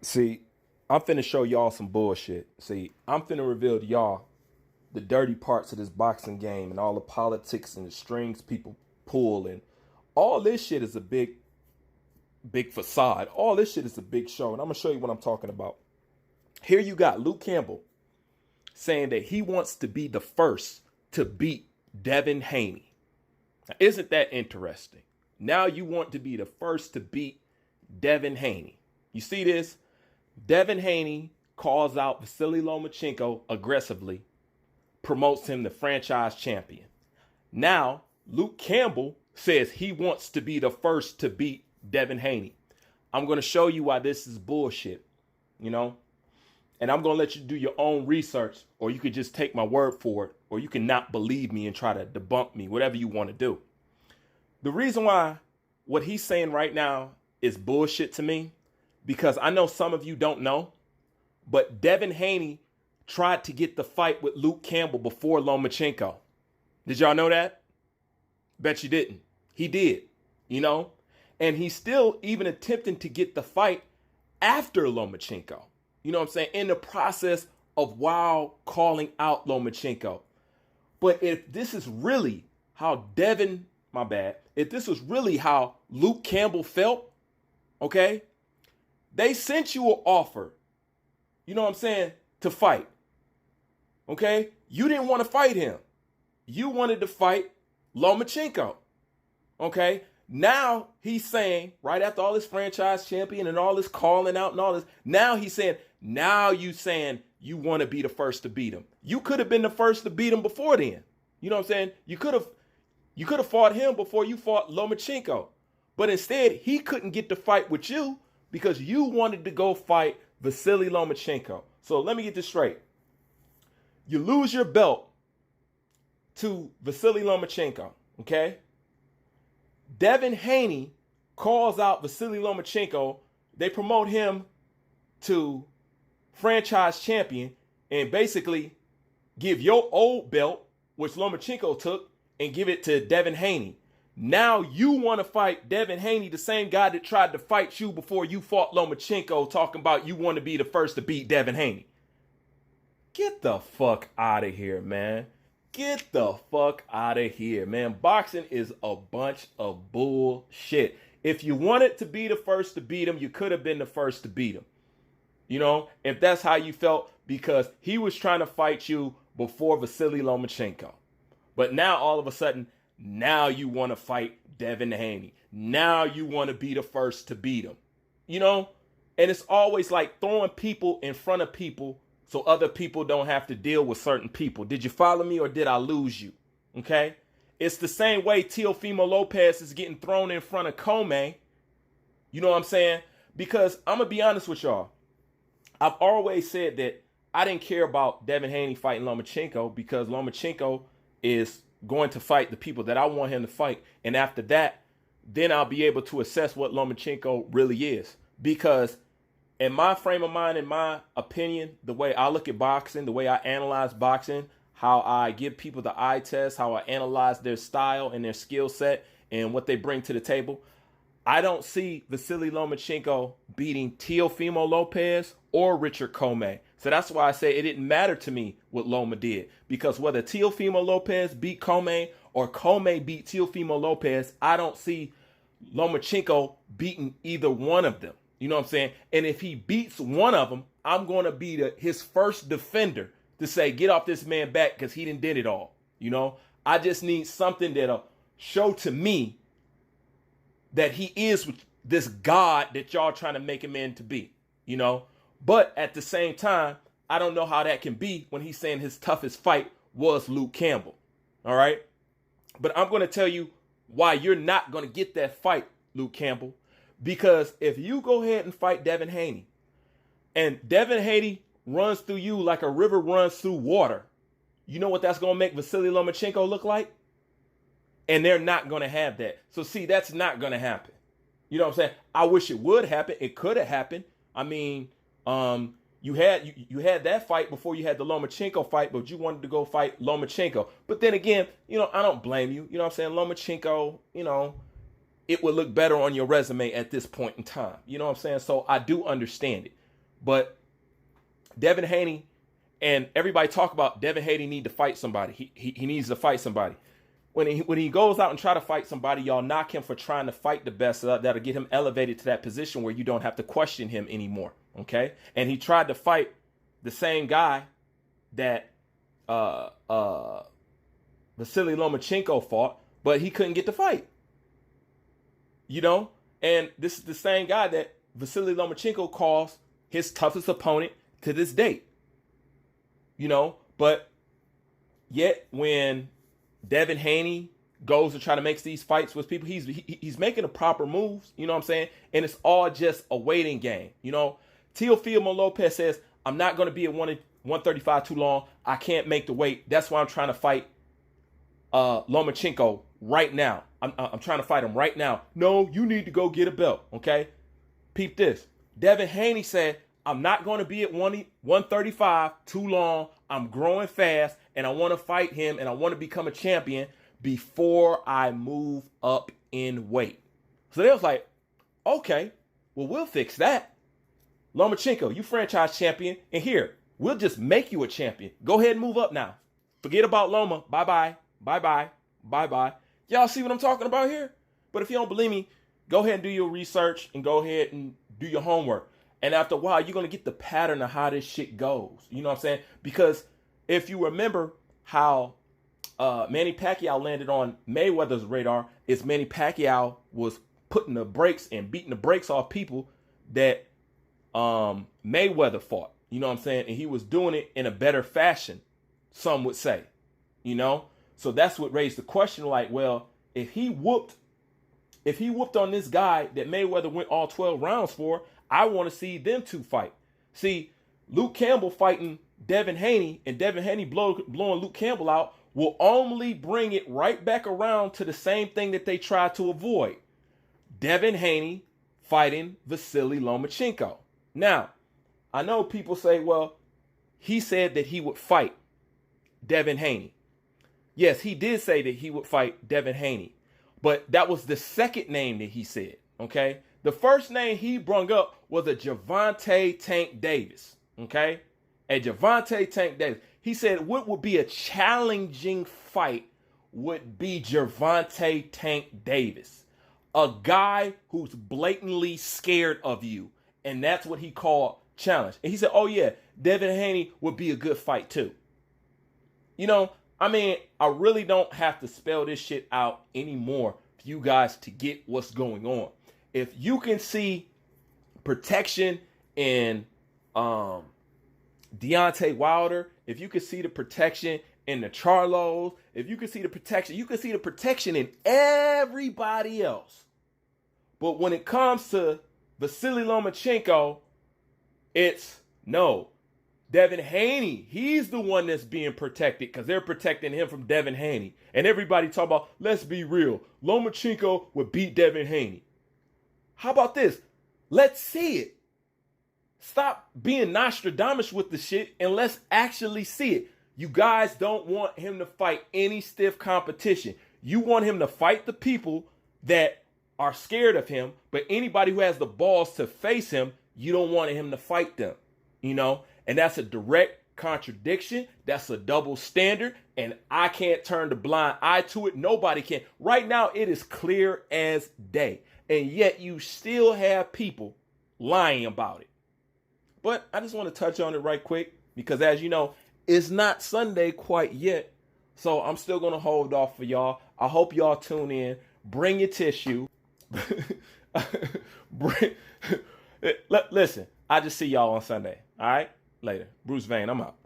See, I'm finna show y'all some bullshit. See, I'm finna reveal to y'all the dirty parts of this boxing game and all the politics and the strings people pull and all this shit is a big facade. All this shit is a big show, and I'm gonna show you what I'm talking about. Here you got Luke Campbell saying that he wants to be the first to beat Devin Haney. Now, isn't that interesting? Now you want to be the first to beat Devin Haney. You see this? Devin Haney calls out Vasily Lomachenko aggressively, promotes him the franchise champion. Now, Luke Campbell says he wants to be the first to beat Devin Haney. I'm going to show you why this is bullshit, and I'm going to let you do your own research, or you could just take my word for it, or you can not believe me and try to debunk me, whatever you want to do. The reason why what he's saying right now is bullshit to me, because I know some of you don't know, but Devin Haney tried to get the fight with Luke Campbell before Lomachenko. Did y'all know that? Bet you didn't. He did, and he's still even attempting to get the fight after Lomachenko. You know what I'm saying? In the process of while calling out Lomachenko. But if this is really how if this was really how Luke Campbell felt, okay, they sent you an offer, to fight. Okay? You didn't want to fight him. You wanted to fight Lomachenko. Okay? Now he's saying, right after all this franchise champion and all this calling out and all this, now he's saying, you want to be the first to beat him. You could have been the first to beat him before then. You know what I'm saying? You could have fought him before you fought Lomachenko. But instead, he couldn't get the fight with you because you wanted to go fight Vasily Lomachenko. So let me get this straight. You lose your belt to Vasily Lomachenko, okay? Devin Haney calls out Vasily Lomachenko. They promote him to franchise champion and basically give your old belt, which Lomachenko took, and give it to Devin Haney. Now you want to fight Devin Haney, the same guy that tried to fight you before you fought Lomachenko, talking about you want to be the first to beat Devin Haney. Get the fuck out of here, man. Get the fuck out of here, man. Boxing is a bunch of bullshit. If you wanted to be the first to beat him, you could have been the first to beat him. If that's how you felt, because he was trying to fight you before Vasily Lomachenko. But now all of a sudden, now you want to fight Devin Haney. Now you want to be the first to beat him. And it's always like throwing people in front of people so other people don't have to deal with certain people. Did you follow me or did I lose you? Okay? It's the same way Teofimo Lopez is getting thrown in front of Comey. You know what I'm saying? Because I'm going to be honest with y'all. I've always said that I didn't care about Devin Haney fighting Lomachenko because Lomachenko is going to fight the people that I want him to fight. And after that, then I'll be able to assess what Lomachenko really is. Because in my frame of mind, in my opinion, the way I look at boxing, the way I analyze boxing, how I give people the eye test, how I analyze their style and their skill set and what they bring to the table, I don't see Vasily Lomachenko beating Teofimo Lopez or Richard Comey. So that's why I say it didn't matter to me what Loma did. Because whether Teofimo Lopez beat Comey or Comey beat Teofimo Lopez, I don't see Lomachenko beating either one of them. You know what I'm saying? And if he beats one of them, I'm going to be his first defender to say, get off this man back because he did it all. I just need something that'll show to me that he is this God that y'all trying to make him in to be, But at the same time, I don't know how that can be when he's saying his toughest fight was Luke Campbell. All right? But I'm going to tell you why you're not going to get that fight, Luke Campbell. Because if you go ahead and fight Devin Haney, and Devin Haney runs through you like a river runs through water, you know what that's going to make Vasily Lomachenko look like? And they're not going to have that. So see, that's not going to happen. You know what I'm saying? I wish it would happen. It could have happened. I mean, you had that fight before you had the Lomachenko fight, but you wanted to go fight Lomachenko. But then again, I don't blame you. You know what I'm saying? Lomachenko, it would look better on your resume at this point in time. You know what I'm saying? So I do understand it. But Devin Haney, and everybody talk about Devin Haney need to fight somebody. He needs to fight somebody. When he goes out and try to fight somebody, y'all knock him for trying to fight the best. That'll get him elevated to that position where you don't have to question him anymore. Okay? And he tried to fight the same guy that Vasily Lomachenko fought, but he couldn't get the fight. You know? And this is the same guy that Vasily Lomachenko calls his toughest opponent to this date. You know? But yet when Devin Haney goes to try to make these fights with people, he's making the proper moves, you know what I'm saying? And it's all just a waiting game. You know, Teofimo Lopez says, I'm not going to be at 135 too long. I can't make the weight. That's why I'm trying to fight Lomachenko right now. I'm trying to fight him right now. No, you need to go get a belt, okay? Peep this. Devin Haney said, I'm not going to be at 135 too long. I'm growing fast, and I want to fight him, and I want to become a champion before I move up in weight. So they was like, okay, well, we'll fix that. Lomachenko, you franchise champion, and here, we'll just make you a champion. Go ahead and move up now. Forget about Loma. Bye-bye. Bye-bye. Bye-bye. Y'all see what I'm talking about here? But if you don't believe me, go ahead and do your research and go ahead and do your homework. And after a while, you're going to get the pattern of how this shit goes. You know what I'm saying? Because if you remember how Manny Pacquiao landed on Mayweather's radar, is Manny Pacquiao was putting the brakes and beating the brakes off people that Mayweather fought. You know what I'm saying? And he was doing it in a better fashion, some would say. You know? So that's what raised the question, like, well, if he whooped on this guy that Mayweather went all 12 rounds for, I want to see them two fight. See, Luke Campbell fighting Devin Haney and Devin Haney blowing Luke Campbell out will only bring it right back around to the same thing that they tried to avoid. Devin Haney fighting Vasily Lomachenko. Now, I know people say, well, he said that he would fight Devin Haney. Yes, he did say that he would fight Devin Haney. But that was the second name that he said, okay? The first name he brung up was a Gervonta Tank Davis, okay? A Gervonta Tank Davis. He said what would be a challenging fight would be Gervonta Tank Davis, a guy who's blatantly scared of you, and that's what he called challenge. And he said, oh yeah, Devin Haney would be a good fight too. You know, I mean, I really don't have to spell this shit out anymore for you guys to get what's going on. If you can see protection in Deontay Wilder, if you can see the protection in the Charlos, if you can see the protection, you can see the protection in everybody else. But when it comes to Vasily Lomachenko, it's no. Devin Haney, he's the one that's being protected because they're protecting him from Devin Haney. And everybody talk about, let's be real, Lomachenko would beat Devin Haney. How about this? Let's see it. Stop being Nostradamus with the shit and let's actually see it. You guys don't want him to fight any stiff competition. You want him to fight the people that are scared of him, but anybody who has the balls to face him, you don't want him to fight them, you know? And that's a direct contradiction. That's a double standard, and I can't turn the blind eye to it. Nobody can. Right now, it is clear as day, and yet you still have people lying about it. But I just want to touch on it right quick because, as you know, it's not Sunday quite yet, so I'm still going to hold off for y'all. I hope y'all tune in. Bring your tissue. Listen, I just see y'all on Sunday. All right? Later. Bruce Vane, I'm out.